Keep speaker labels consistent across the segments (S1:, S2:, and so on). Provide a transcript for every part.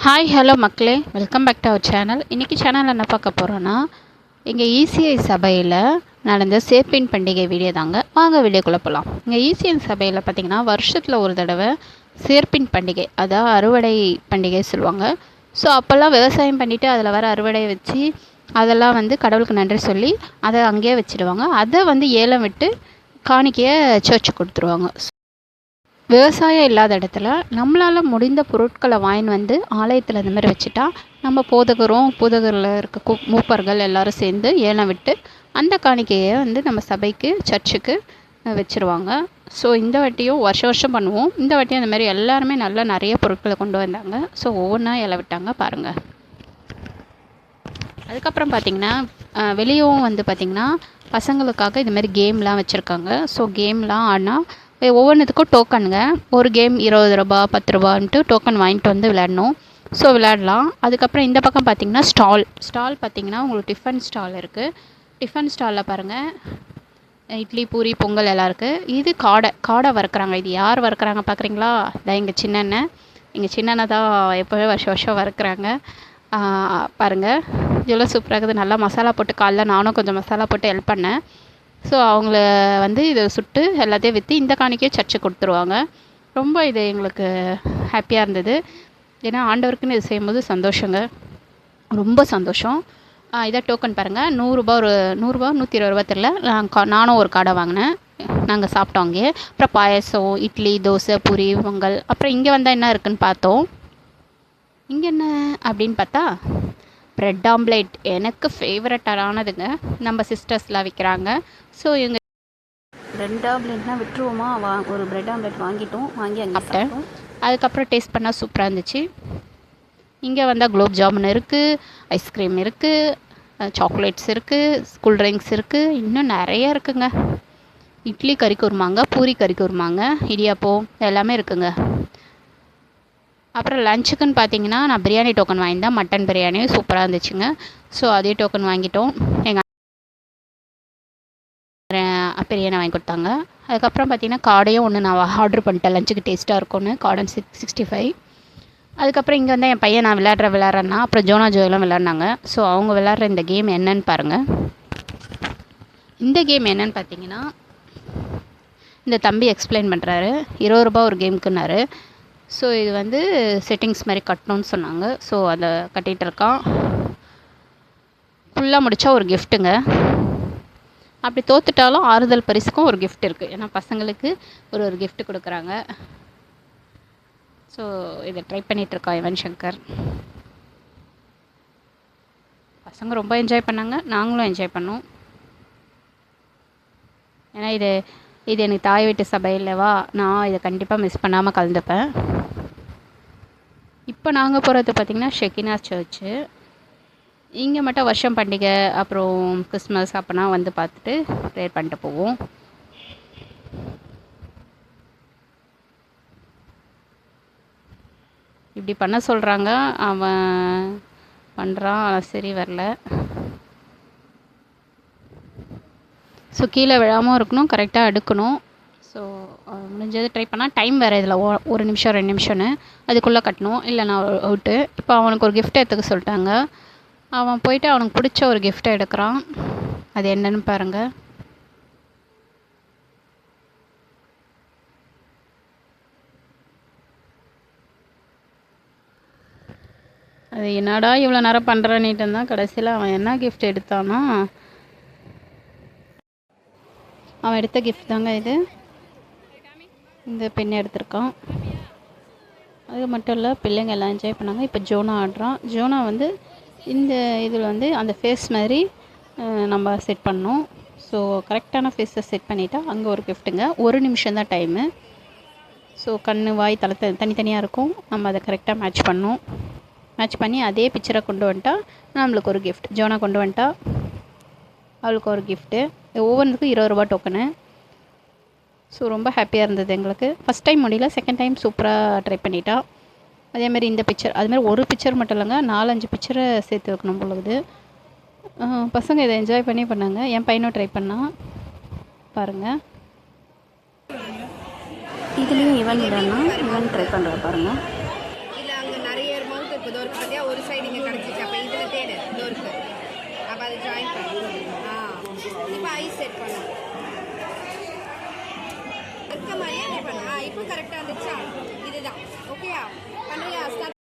S1: Hi hello மக்களே, welcome back to our channel. இன்றைக்கி சேனலில் என்ன பார்க்க போகிறோன்னா, எங்கள் இசிஐ சபையில் நடந்த சேர்ப்பின் பண்டிகை வீடியோ தாங்க. வாங்க வீடியோக்குள்ளே போகலாம். இங்கே இசிஐ சபையில் பார்த்திங்கன்னா வருஷத்தில் ஒரு தடவை சேர்ப்பின் பண்டிகை, அதாவது அறுவடை பண்டிகை சொல்லுவாங்க. ஸோ அப்போல்லாம் விவசாயம் பண்ணிவிட்டு அதில் வர அறுவடையை வச்சு அதெல்லாம் கடவுளுக்கு நன்றி சொல்லி அதை அங்கேயே வச்சுடுவாங்க. அதை ஏலம் விட்டு காணிக்கையை சர்ச்சுக்கு கொடுத்துருவாங்க. விவசாயம் இல்லாத இடத்துல நம்மளால் முடிந்த பொருட்களை வாங்கின்னு ஆலயத்தில் இந்த மாதிரி வச்சுட்டா நம்ம போதகரில் இருக்க மூப்பர்கள் எல்லோரும் சேர்ந்து ஏலம் விட்டு அந்த காணிக்கையை நம்ம சபைக்கு சர்ச்சுக்கு வச்சுருவாங்க. ஸோ இந்த வாட்டியும் வருஷம் பண்ணுவோம். இந்த வாட்டியும் அந்த மாதிரி எல்லாருமே நல்லா நிறைய பொருட்களை கொண்டு வந்தாங்க. ஸோ ஒவ்வொன்றா ஏலம் விட்டாங்க பாருங்கள். அதுக்கப்புறம் பார்த்திங்கன்னா வெளியவும் பார்த்திங்கன்னா பசங்களுக்காக இது மாதிரி கேம்லாம் வச்சுருக்காங்க. ஸோ கேம்லாம் ஆனால் ஒவ்வொன்றுத்துக்கும் டோக்கனுங்க. ஒரு கேம் 20 ரூபா 10 ரூபான்ட்டு டோக்கன் வாங்கிட்டு விளையாடணும். ஸோ விளையாடலாம். அதுக்கப்புறம் இந்த பக்கம் பார்த்திங்கன்னா ஸ்டால் பார்த்திங்கன்னா உங்களுக்கு டிஃபன் ஸ்டால் இருக்குது. டிஃபன் ஸ்டாலில் பாருங்கள் இட்லி பூரி பொங்கல் எல்லாம் இருக்குது. இது காடை வறுக்கிறாங்க. இது யார் வறுக்கிறாங்க பார்க்குறீங்களா? இதான் எங்கள் சின்னண்ணன் தான் எப்போவே வருஷம் வறுக்கிறாங்க. பாருங்கள் எவ்வளோ சூப்பராக இருக்குது. நல்லா மசாலா போட்டு காலைல நானும் கொஞ்சம் மசாலா போட்டு ஹெல்ப் பண்ணேன். ஸோ அவங்கள இதை சுட்டு எல்லாத்தையும் விற்று இந்த காணிக்கையை சர்ச்சுக்கு கொடுத்துருவாங்க. ரொம்ப இது எங்களுக்கு ஹாப்பியாக இருந்தது. ஏன்னா ஆண்டவருக்குன்னு இது செய்யும்போது சந்தோஷங்க, ரொம்ப சந்தோஷம். இதை டோக்கன் பாருங்கள். 100 ரூபா 120 ரூபா தெரில. நானும் ஒரு காடை வாங்கினேன். நாங்கள் சாப்பிட்டோம் அங்கேயே. அப்புறம் பாயசம், இட்லி, தோசை, பூரி, பொங்கல். அப்புறம் இங்கே வந்தால் என்ன இருக்குதுன்னு பார்த்தோம். இங்கே என்ன அப்படின்னு பார்த்தா ப்ரெட் ஆம்லேட் எனக்கு ஃபேவரட்டானதுங்க. நம்ம சிஸ்டர்ஸ்லாம் விற்கிறாங்க. ஸோ எங்கள் ப்ரெட் ஆம்லேட்னால் விட்டுருவோமா, ஒரு ப்ரெட் ஆம்லேட் வாங்கி அங்கே சாப்பிட்டேன். அதுக்கப்புறம் டேஸ்ட் பண்ணால் சூப்பராக இருந்துச்சு. இங்கே வந்தால் குலோப் ஜாமுன் இருக்குது, ஐஸ்கிரீம் இருக்குது, சாக்லேட்ஸ் இருக்குது, கூல் ட்ரிங்க்ஸ் இருக்குது, இன்னும் நிறைய இருக்குங்க. இட்லி கறி குருமாங்க, பூரி கறி குருமாங்க, இடியாப்பம் எல்லாமே இருக்குங்க. அப்புறம் லஞ்சுக்குன்னு பார்த்தீங்கன்னா நான் பிரியாணி டோக்கன் வாங்கியிருந்தேன். மட்டன் பிரியாணி சூப்பராக இருந்துச்சுங்க. ஸோ அதே டோக்கன் வாங்கிட்டோம். எங்கள் பிரியாணி வாங்கி கொடுத்தாங்க. அதுக்கப்புறம் பார்த்தீங்கன்னா காடையும் ஒன்று நான் ஆர்டர் பண்ணிட்டேன், லஞ்சுக்கு டேஸ்ட்டாக இருக்கும்னு. கார்டன் 65. அதுக்கப்புறம் இங்கே என் பையன் நான் விளையாடுறேன்னா அப்புறம் ஜோயெல்லாம் விளையாடினாங்க. ஸோ அவங்க விளையாடுற இந்த கேம் என்னன்னு பாருங்கள். இந்த கேம் என்னன்னு பார்த்தீங்கன்னா இந்த தம்பி எக்ஸ்பிளைன் பண்ணுறாரு. 20 ரூபா ஒரு கேமுக்குன்னாரு. ஸோ இது செட்டிங்ஸ் மாதிரி கட்டணும்னு சொன்னாங்க. ஸோ அதை கட்டிகிட்டு இருக்கான். ஃபுல்லாக முடித்தா ஒரு கிஃப்ட்டுங்க. அப்படி தோத்துட்டாலும் ஆறுதல் பரிசுக்கும் ஒரு கிஃப்ட் இருக்குது. ஏன்னா பசங்களுக்கு ஒரு கிஃப்ட் கொடுக்குறாங்க. ஸோ இதை ட்ரை பண்ணிகிட்ருக்கான் யுவன் சங்கர். பசங்க ரொம்ப என்ஜாய் பண்ணாங்க, நாங்களும் என்ஜாய் பண்ணோம். ஏன்னா இது எனக்கு தாய் வீட்டு சபையிலவா, நான் இதை கண்டிப்பாக மிஸ் பண்ணாமல் கலந்துப்பேன். இப்போ நாங்கள் போகிறது பார்த்திங்கன்னா ஷெக்கினா சர்ச்சு. இங்கே மட்டும் வருஷம் பண்டிகை அப்புறம் கிறிஸ்மஸ் அப்போனா பார்த்துட்டு ப்ரேயர் பண்ணிட்டு போவோம். இப்படி பண்ண சொல்கிறாங்க, அவன் பண்ணுறான், சரி வரல. ஸோ கீழே விழாமல் இருக்கணும், கரெக்டாக எடுக்கணும். ஸோ முடிஞ்சது ட்ரை பண்ணால் டைம் வேறு இதில் 1 நிமிஷம் 2 நிமிஷம்னு அதுக்குள்ளே கட்டணும், இல்லைனா அவுட்டு. இப்போ அவனுக்கு ஒரு கிஃப்ட் எடுத்துக்க சொல்லிட்டாங்க. அவன் போயிட்டு அவனுக்கு பிடிச்ச ஒரு கிஃப்ட்டை எடுக்கிறான். அது என்னன்னு பாருங்கள். அது என்னடா இவ்வளோ நேரம் பண்ணுறான்னிட்டு இருந்தான். கடைசியில் அவன் என்ன கிஃப்ட் எடுத்தானா, அவன் எடுத்த கிஃப்ட் தாங்க இது. இந்த பெண் எடுத்திருக்கான். அது மட்டும் இல்லை, பிள்ளைங்க எல்லாம் என்ஜாய் பண்ணாங்க. இப்போ ஜோனா ஆடுறான். ஜோனா இந்த இதில் அந்த ஃபேஸ் மாதிரி நம்ம செட் பண்ணோம். ஸோ கரெக்டான ஃபேஸை செட் பண்ணிட்டா அங்கே ஒரு கிஃப்ட்டுங்க. 1 நிமிஷம் தான் டைமு. ஸோ கண் வாய் தலை தனித்தனியாக இருக்கும். நம்ம அதை கரெக்டாக மேட்ச் பண்ணி அதே பிக்சரை கொண்டு வந்துட்டா நம்மளுக்கு ஒரு கிஃப்ட். ஜோனா கொண்டு வந்துட்டா அவளுக்கு ஒரு கிஃப்ட்டு. ஒவ்வொன்றுக்கும் 20 ரூபா டோக்கனு. ஸோ ரொம்ப ஹாப்பியாக இருந்தது எங்களுக்கு. ஃபஸ்ட் டைம் முடியல, செகண்ட் டைம் சூப்பராக ட்ரை பண்ணிட்டா. அதேமாதிரி இந்த பிக்சர், அதுமாதிரி ஒரு பிக்சர் மட்டும் இல்லைங்க, 4-5 பிக்சரை சேர்த்து வைக்கணும் பொழுது. பசங்க இதை என்ஜாய் பண்ணாங்க. என் பையனும் ட்ரை பண்ணான் பாருங்கள். இதுலேயும் இவன் ட்ரை பண்ணுற பாருங்கள்.
S2: இப்போ இதோ இருக்கு பார்த்தியா, ஒரு சைடு இங்கே கிடச்சிச்சு. அப்போ இதில் தேடு, இதோ இருக்கு. அப்போ அதை ஜாயின் பண்ணு. இப்போ ஐ செட் பண்ணு. இருக்க மாதிரியே நீ பண்ணு. இப்போ கரெக்டாக இருந்துச்சா? இதுதான் ஓகேயா? பண்ணுறியா? ஸ்டார்ட்.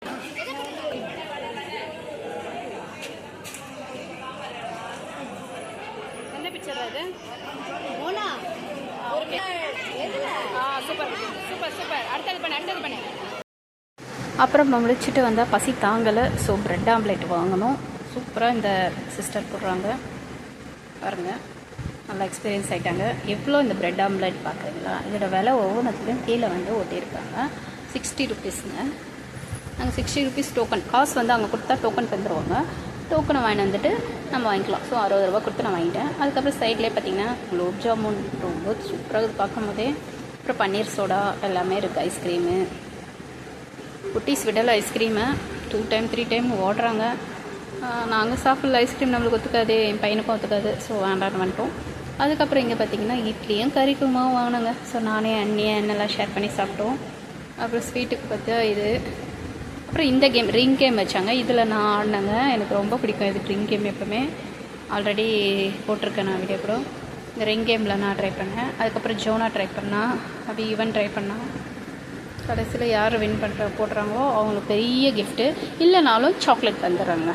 S2: என்ன பிக்சர் அது? ஓனா ஒரு சூப்பர் சூப்பர் சூப்பர். அடுத்தது பண்ணு.
S1: அப்புறம் முடிச்சுட்டு வந்தால் பசி தாங்கலை. ஸோ ப்ரெட் ஆம்லேட் வாங்கணும். சூப்பராக இந்த சிஸ்டர் போடுறாங்க பாருங்கள். நல்லா எக்ஸ்பீரியன்ஸ் ஆகிட்டாங்க. எவ்வளோ இந்த ப்ரெட் ஆம்லேட் பார்க்குறீங்களா? இதோட விலை ஒவ்வொன்றுத்துலையும் கீழே வந்து ஓட்டியிருக்காங்க. 60 ருபீஸுங்க. நாங்கள் 60 ருபீஸ் டோக்கன் காசு வந்து அங்கே கொடுத்தா டோக்கன் தந்துடுவாங்க. டோக்கனை வாங்கி வந்துட்டு நம்ம வாங்கிக்கலாம். ஸோ 60 ரூபா கொடுத்து நான் வாங்கிட்டேன். அதுக்கப்புறம் சைட்லேயே பார்த்தீங்கன்னா குலோப் ஜாமுன் ரொம்ப சூப்பராக பார்க்கும் போதே. அப்புறம் பன்னீர் சோடா எல்லாமே இருக்குது. ஐஸ்கிரீமு குட்டீஸ் விடலை ஐஸ்கிரீமு 2 டைம் 3 டைம் ஓடுறாங்க. நாங்கள் சாப்பிட்ல ஐஸ்கிரீம் நம்மளுக்கு ஒத்துக்காது, என் பையனுக்கும் ஒத்துக்காது. ஸோ வேண்டான்னு வந்துட்டோம். அதுக்கப்புறம் இங்கே பார்த்தீங்கன்னா இட்லியும் கறிக்குமாவும் வாங்கினாங்க. ஸோ நானே அண்ணியை என்னெல்லாம் ஷேர் பண்ணி சாப்பிட்டோம். அப்புறம் ஸ்வீட்டுக்கு பார்த்தா இது. அப்புறம் இந்த கேம் ரிங் கேம் வச்சாங்க. இதில் நான் ஆடினேங்க. எனக்கு ரொம்ப பிடிக்கும் இது ரிங் கேம். எப்போவுமே ஆல்ரெடி போட்டிருக்கேன் நான் வீடியோ கூட. இந்த ரிங் கேமில் நான் ட்ரை பண்ணேன். அதுக்கப்புறம் ஜோனா ட்ரை பண்ணால், அப்படி ஈவன் ட்ரை பண்ணால். கடைசியில் யார் வின் போடுறாங்களோ அவங்களுக்கு பெரிய கிஃப்ட்டு, இல்லைனாலும் சாக்லேட் தந்துடுறாங்க.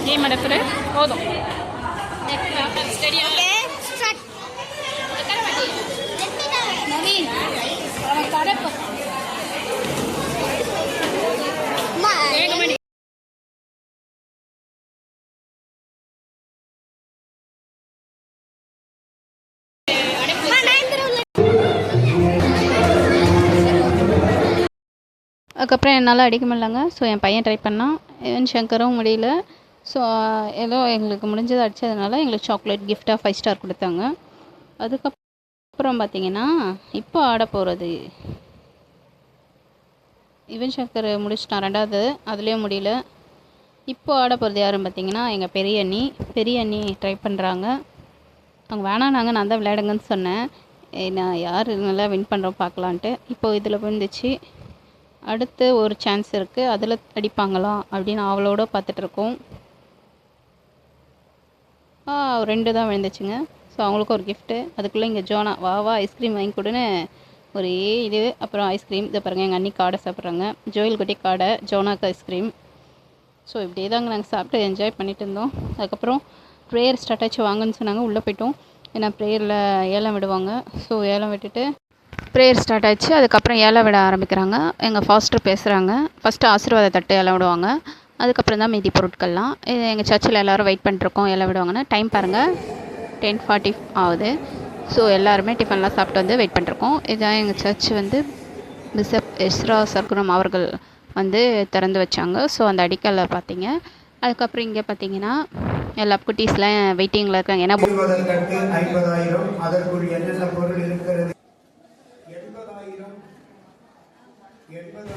S1: கேம் நடக்கிற போதும். அதுக்கப்புறம் என்னால் அடிக்க முடியலங்க. ஸோ என் பையன் ட்ரை பண்ணான். யுவன் சங்கரும் முடியல. ஸோ ஏதோ எங்களுக்கு முடிஞ்சதை அடித்ததுனால எங்களுக்கு சாக்லேட் கிஃப்டாக 5 ஸ்டார் கொடுத்தாங்க. அதுக்கப்புறம் பார்த்தீங்கன்னா இப்போ ஆட போகிறது யுவன் சங்கர் முடிச்சிட்டான் 2வது. அதுலேயும் முடியல. இப்போ ஆட போகிறது யாருன்னு பார்த்தீங்கன்னா எங்கள் பெரிய அண்ணி ட்ரை பண்ணுறாங்க. அவங்க வேணான்னாங்க. நான் தான் விளையாடுங்கன்னு சொன்னேன். நான் யார் நல்லா வின் பண்ணுறோம் பார்க்கலான்ட்டு. இப்போது இதில் விழுந்துச்சு. அடுத்து ஒரு சான்ஸ் இருக்குது, அதில் அடிப்பாங்களா அப்படின்னு அவளோட பார்த்துட்ருக்கோம். 2 தான் விழுந்துச்சுங்க. ஸோ அவங்களுக்கும் ஒரு கிஃப்ட்டு. அதுக்குள்ளே இங்கே ஜோனா வா ஐஸ்கிரீம் வாங்கி கொடுன்னு ஒரே இது. அப்புறம் ஐஸ்கிரீம் இதை பாருங்கள், எங்கள் அண்ணி காடை சாப்பிட்றாங்க. ஜோயில் குட்டி காடை, ஜோனாக்கு ஐஸ்கிரீம். ஸோ இப்படியே தாங்க நாங்கள் சாப்பிட்டு என்ஜாய் பண்ணிட்டு இருந்தோம். அதுக்கப்புறம் ப்ரேயர் ஸ்டார்ட் ஆச்சு, வாங்கன்னு சொன்னாங்க. உள்ளே போய்ட்டோம். ஏன்னா ப்ரேயரில் ஏலம் விடுவாங்க. ஸோ ஏலம் விட்டுட்டு ப்ரேயர் ஸ்டார்ட் ஆச்சு. அதுக்கப்புறம் ஏலம் விட ஆரம்பிக்கிறாங்க. எங்கள் ஃபாஸ்டர் பேசுகிறாங்க. ஃபஸ்ட்டு ஆசீர்வாத தட்டு ஏலம் விடுவாங்க. அதுக்கப்புறம் தான் மீதி பொருட்கள்லாம். எங்கள் சர்ச்சில் எல்லோரும் வெயிட் பண்ணிட்டுருக்கோம் ஏலம் விடுவாங்கன்னு. டைம் பாருங்கள் 10:40 ஆகுது. ஸோ எல்லாருமே டிஃபன்லாம் சாப்பிட்டு வந்து வெயிட் பண்ணிருக்கோம். இதான் எங்கள் சர்ச் வந்து பிஷப் எஸ்ரா சர்க்குரம் அவர்கள் வந்து திறந்து வச்சாங்க. ஸோ அந்த அடிக்கல்ல பார்த்தீங்க. அதுக்கப்புறம் இங்கே பார்த்தீங்கன்னா எல்லா குட்டீஸ்லாம் வெயிட்டிங்கில் இருக்காங்க. ஏன்னா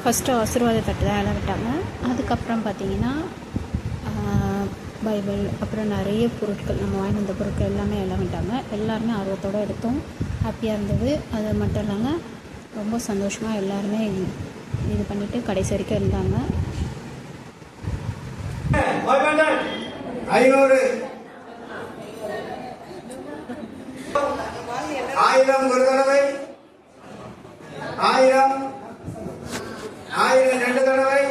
S1: ஃபஸ்ட்டு ஆசீர்வாத தட்டு தான் எல்லாம் விட்டாங்க. அதுக்கப்புறம் பார்த்தீங்கன்னா பைபிள், அப்புறம் நிறைய பொருட்கள் நம்ம வாங்கி வந்த பொருட்கள் எல்லாமே எல்லாம் விட்டாங்க. எல்லாருமே ஆர்வத்தோடு எடுத்தோம். ஹாப்பியாக இருந்தது. அது மட்டும் இல்லாமல் ரொம்ப சந்தோஷமாக எல்லாருமே இது பண்ணிவிட்டு கடைசி வரைக்கும் இருந்தாங்க.
S3: 500 1000 ஒரு தடவை, 1000 2 தடவை,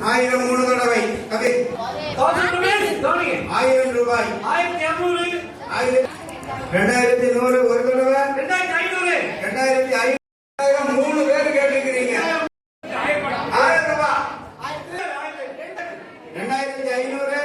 S3: 1000 3 தடவை. 1000 ரூபாய், 2100 ஒரு தடவை, 2500 3 பேர் கேட்டுக்கிறீங்க. 1000 ரூபாய், 2500.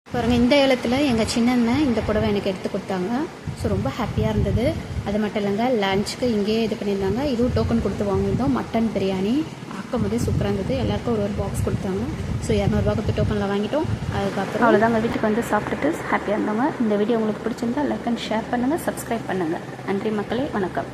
S1: பாருங்கள், இந்த ஏலத்தில் எங்கள் சின்னண்ணன் இந்த புடவை எனக்கு எடுத்து கொடுத்தாங்க. ஸோ ரொம்ப ஹாப்பியாக இருந்தது. அது மட்டும் இல்லைங்க, லஞ்சுக்கு இங்கேயே இது பண்ணியிருந்தாங்க. இதுவும் டோக்கன் கொடுத்து வாங்கியிருந்தோம். மட்டன் பிரியாணி ஆக்கும் போதே சூப்பராக இருந்தது. எல்லாருக்கும் ஒரு பாக்ஸ் கொடுத்தாங்க. ஸோ 200 கொடுத்து டோக்கனில் வாங்கிட்டோம். அதுக்கப்புறம் அவ்வளோதாங்க, வீட்டுக்கு வந்து சாப்பிட்டுட்டு ஹாப்பியாக இருந்தோங்க. இந்த வீடியோ உங்களுக்கு பிடிச்சிருந்தா லைக் அண்ட் ஷேர் பண்ணுங்கள், சப்ஸ்கிரைப் பண்ணுங்கள். நன்றி மக்களே, வணக்கம்.